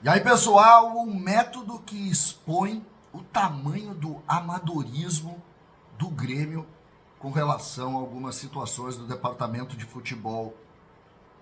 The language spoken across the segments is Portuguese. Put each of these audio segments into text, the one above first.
E aí, pessoal, um método que expõe o tamanho do amadorismo do Grêmio com relação a algumas situações do departamento de futebol.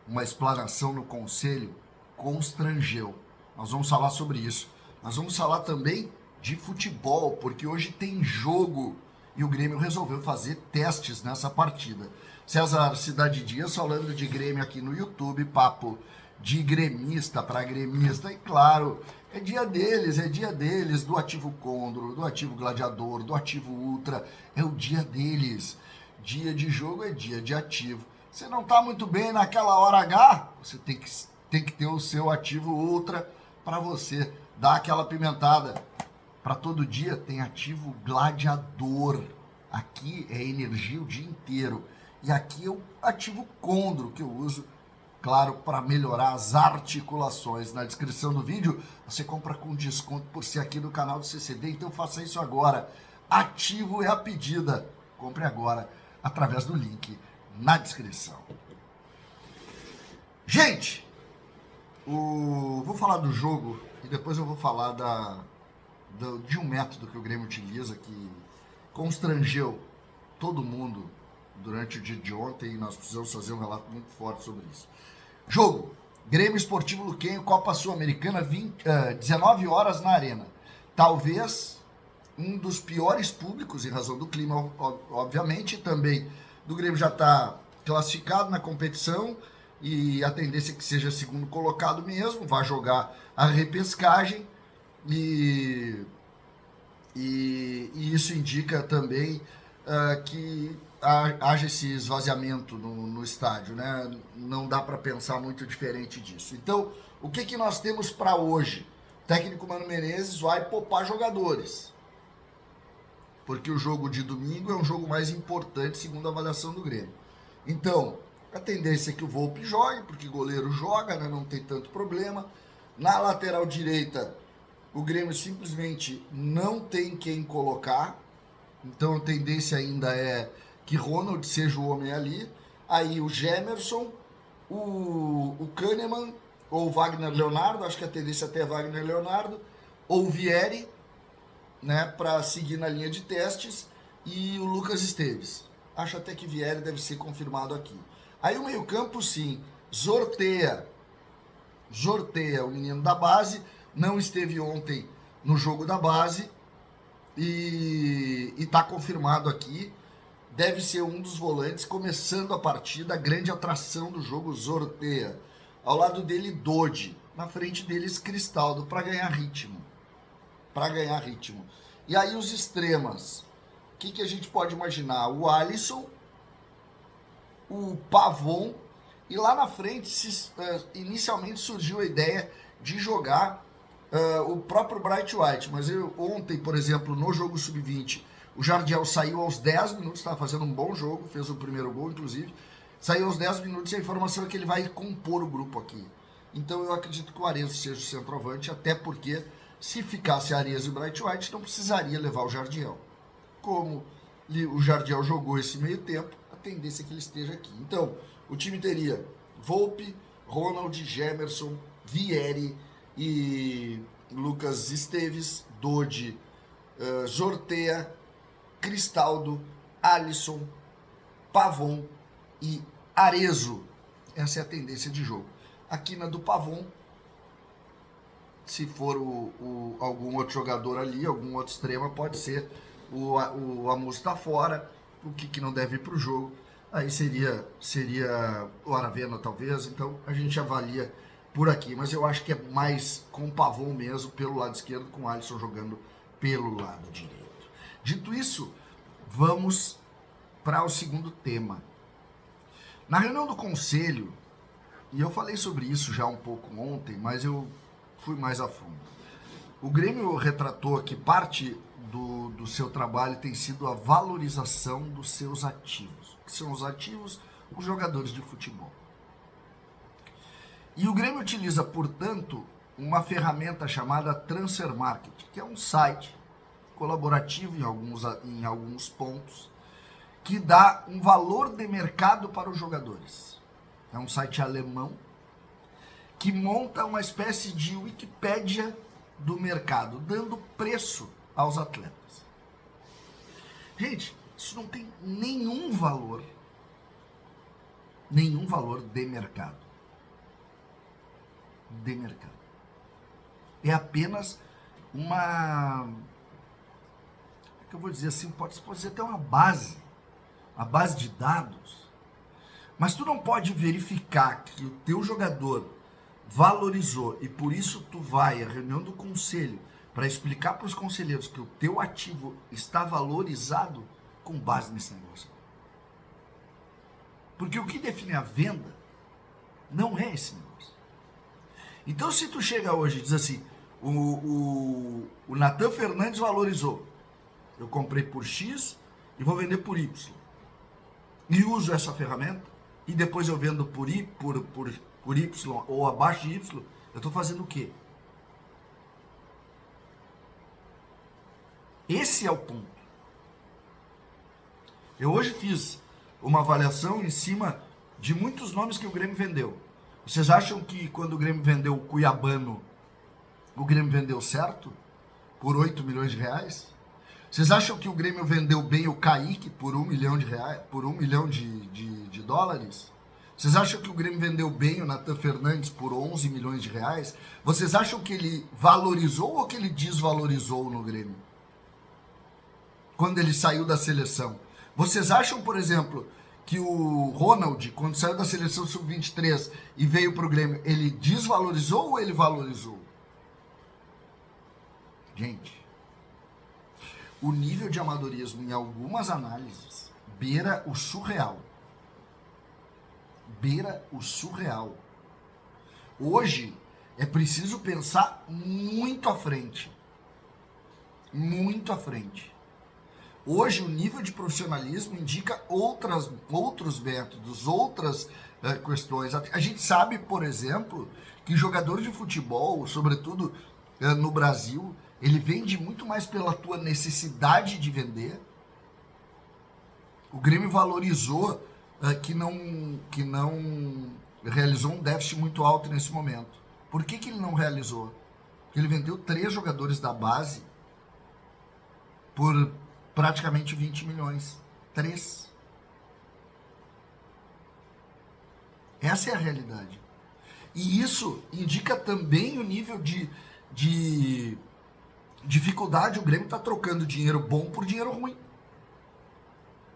Uma explanação no conselho constrangeu. Nós vamos falar sobre isso. Nós vamos falar também de futebol, porque hoje tem jogo e o Grêmio resolveu fazer testes nessa partida. César Cidade Dias falando de Grêmio aqui no YouTube, papo de gremista para gremista, e claro, é dia deles, do ativo Condro, do ativo Gladiador, do ativo Ultra, é o dia deles. Dia de jogo é dia de ativo. Você não tá muito bem naquela hora H, você tem que ter o seu ativo Ultra para você dar aquela pimentada. Para todo dia tem ativo Gladiador. Aqui é energia o dia inteiro. E aqui é o ativo Condro que eu uso, claro, para melhorar as articulações. Na descrição do vídeo você compra com desconto por ser aqui do canal do CCD, então faça isso agora. Ativo é a pedida. Compre agora através do link na descrição. Gente, vou falar do jogo e depois eu vou falar de um método que o Grêmio utiliza que constrangeu todo mundo durante o dia de ontem e nós precisamos fazer um relato muito forte sobre isso. Jogo, Grêmio Esportivo Luquenho, Copa Sul-Americana, 19 horas na Arena. Talvez um dos piores públicos, em razão do clima, obviamente, também do Grêmio já está classificado na competição e a tendência é que seja segundo colocado mesmo, vai jogar a repescagem e isso indica também que haja esse esvaziamento no estádio, né? Não dá para pensar muito diferente disso. Então, o que nós temos para hoje? O técnico Mano Menezes vai poupar jogadores, porque o jogo de domingo é um jogo mais importante, segundo a avaliação do Grêmio. Então, a tendência é que o Volpi jogue, porque goleiro joga, né? Não tem tanto problema. Na lateral direita, o Grêmio simplesmente não tem quem colocar, então a tendência ainda é que Ronald seja o homem ali. Aí o Gemerson, o Kahneman ou o Wagner Leonardo, acho que a tendência até é Wagner Leonardo, ou o Vieri, né, para seguir na linha de testes, e o Lucas Esteves. Acho até que Vieri deve ser confirmado aqui. Aí o meio-campo, sim, Zortea, o menino da base, não esteve ontem no jogo da base e está confirmado aqui. Deve ser um dos volantes, começando a partida, a grande atração do jogo, Zortea. Ao lado dele, Dodi. Na frente deles, Cristaldo, para ganhar ritmo. E aí os extremas. O que a gente pode imaginar? O Alisson, o Pavon, e lá na frente, inicialmente surgiu a ideia de jogar o próprio Bright White. Mas ontem, por exemplo, no jogo sub-20, o Jardiel saiu aos 10 minutos, estava fazendo um bom jogo, fez o primeiro gol, inclusive. Saiu aos 10 minutos e a informação é que ele vai compor o grupo aqui. Então eu acredito que o Arezzo seja o centroavante, até porque se ficasse Arezzo e Bright White, não precisaria levar o Jardiel. Como o Jardiel jogou esse meio tempo, a tendência é que ele esteja aqui. Então, o time teria Volpi, Ronald, Gemerson, Vieri e Lucas Esteves, Dodi, Zortea, Cristaldo, Alisson, Pavon e Arezzo. Essa é a tendência de jogo. Aqui na do Pavon, se for algum outro jogador ali, algum outro extrema, pode ser o Amus está fora, o que não deve ir para o jogo. Aí seria o Aravena, talvez. Então a gente avalia por aqui. Mas eu acho que é mais com o Pavon mesmo, pelo lado esquerdo, com o Alisson jogando pelo lado direito. Dito isso, vamos para o segundo tema. Na reunião do conselho, e eu falei sobre isso já um pouco ontem, mas eu fui mais a fundo. O Grêmio retratou que parte do seu trabalho tem sido a valorização dos seus ativos. O que são os ativos? Os jogadores de futebol. E o Grêmio utiliza, portanto, uma ferramenta chamada Transfer Market, que é um site colaborativo em alguns pontos, que dá um valor de mercado para os jogadores. É um site alemão que monta uma espécie de Wikipédia do mercado, dando preço aos atletas. Gente, isso não tem nenhum valor de mercado. De mercado. É apenas uma, que eu vou dizer assim, pode dizer até uma base de dados, mas tu não pode verificar que o teu jogador valorizou e por isso tu vai à reunião do conselho para explicar para os conselheiros que o teu ativo está valorizado com base nesse negócio. Porque o que define a venda não é esse negócio. Então se tu chega hoje e diz assim, o Nathan Fernandes valorizou, eu comprei por X e vou vender por Y, e uso essa ferramenta, e depois eu vendo por Y ou abaixo de Y, eu estou fazendo o quê? Esse é o ponto. Eu hoje fiz uma avaliação em cima de muitos nomes que o Grêmio vendeu. Vocês acham que quando o Grêmio vendeu o Cuiabano, o Grêmio vendeu certo? Por 8 milhões de reais? Vocês acham que o Grêmio vendeu bem o Kaique por 1 milhão de reais, por 1 milhão de dólares? Vocês acham que o Grêmio vendeu bem o Nathan Fernandes por 11 milhões de reais? Vocês acham que ele valorizou ou que ele desvalorizou no Grêmio? Quando ele saiu da seleção. Vocês acham, por exemplo, que o Ronald, quando saiu da seleção sub-23 e veio para o Grêmio, ele desvalorizou ou ele valorizou? Gente, o nível de amadorismo em algumas análises beira o surreal. Beira o surreal. Hoje é preciso pensar muito à frente. Muito à frente. Hoje o nível de profissionalismo indica outros métodos, outras questões. A gente sabe, por exemplo, que jogador de futebol, sobretudo no Brasil, ele vende muito mais pela tua necessidade de vender. O Grêmio valorizou que não realizou um déficit muito alto nesse momento. Por que ele não realizou? Porque ele vendeu 3 jogadores da base por praticamente 20 milhões. 3. Essa é a realidade. E isso indica também o nível de dificuldade. O Grêmio está trocando dinheiro bom por dinheiro ruim.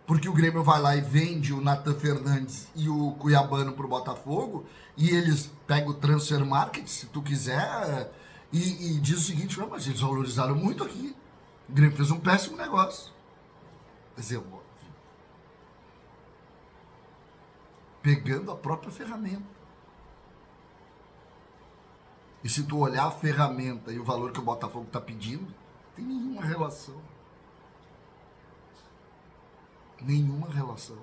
Porque o Grêmio vai lá e vende o Nathan Fernandes e o Cuiabano pro Botafogo, e eles pegam o transfer market, se tu quiser, e diz o seguinte, mas eles valorizaram muito aqui. O Grêmio fez um péssimo negócio. Quer dizer, pegando a própria ferramenta. E se tu olhar a ferramenta e o valor que o Botafogo está pedindo, não tem nenhuma relação. Nenhuma relação.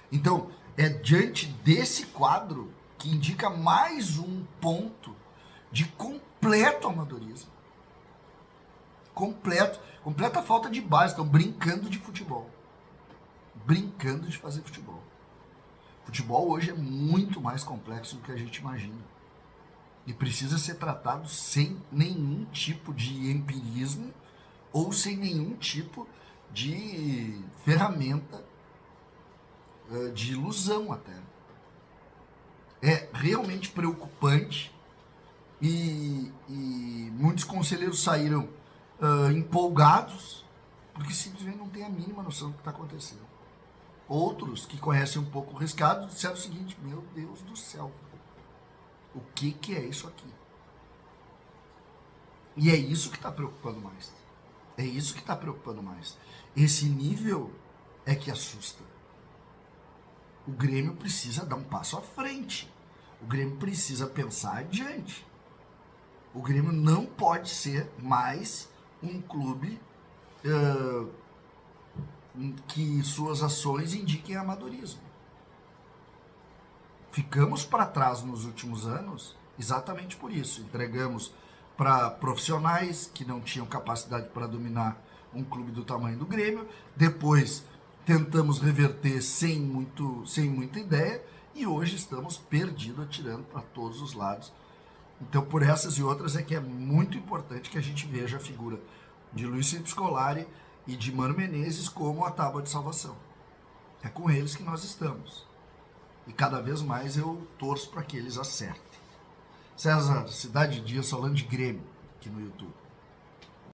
Então, é diante desse quadro que indica mais um ponto de completo amadorismo. Completa falta de base. Estão brincando de futebol. Brincando de fazer futebol. Futebol hoje é muito mais complexo do que a gente imagina. E precisa ser tratado sem nenhum tipo de empirismo ou sem nenhum tipo de ferramenta de ilusão até. É realmente preocupante e muitos conselheiros saíram empolgados porque simplesmente não têm a mínima noção do que está acontecendo. Outros que conhecem um pouco o riscado disseram o seguinte, meu Deus do céu, o que é isso aqui? E é isso que está preocupando mais. É isso que está preocupando mais. Esse nível é que assusta. O Grêmio precisa dar um passo à frente. O Grêmio precisa pensar adiante. O Grêmio não pode ser mais um clube que suas ações indiquem amadorismo. Ficamos para trás nos últimos anos exatamente por isso. Entregamos para profissionais que não tinham capacidade para dominar um clube do tamanho do Grêmio. Depois tentamos reverter sem muita ideia E hoje estamos perdidos, atirando para todos os lados. Então, por essas e outras, é que é muito importante que a gente veja a figura de Luiz Felipe Scolari e de Mano Menezes como a tábua de salvação. É com eles que nós estamos. E cada vez mais eu torço para que eles acertem. César, Cidade Dias falando de Grêmio aqui no YouTube.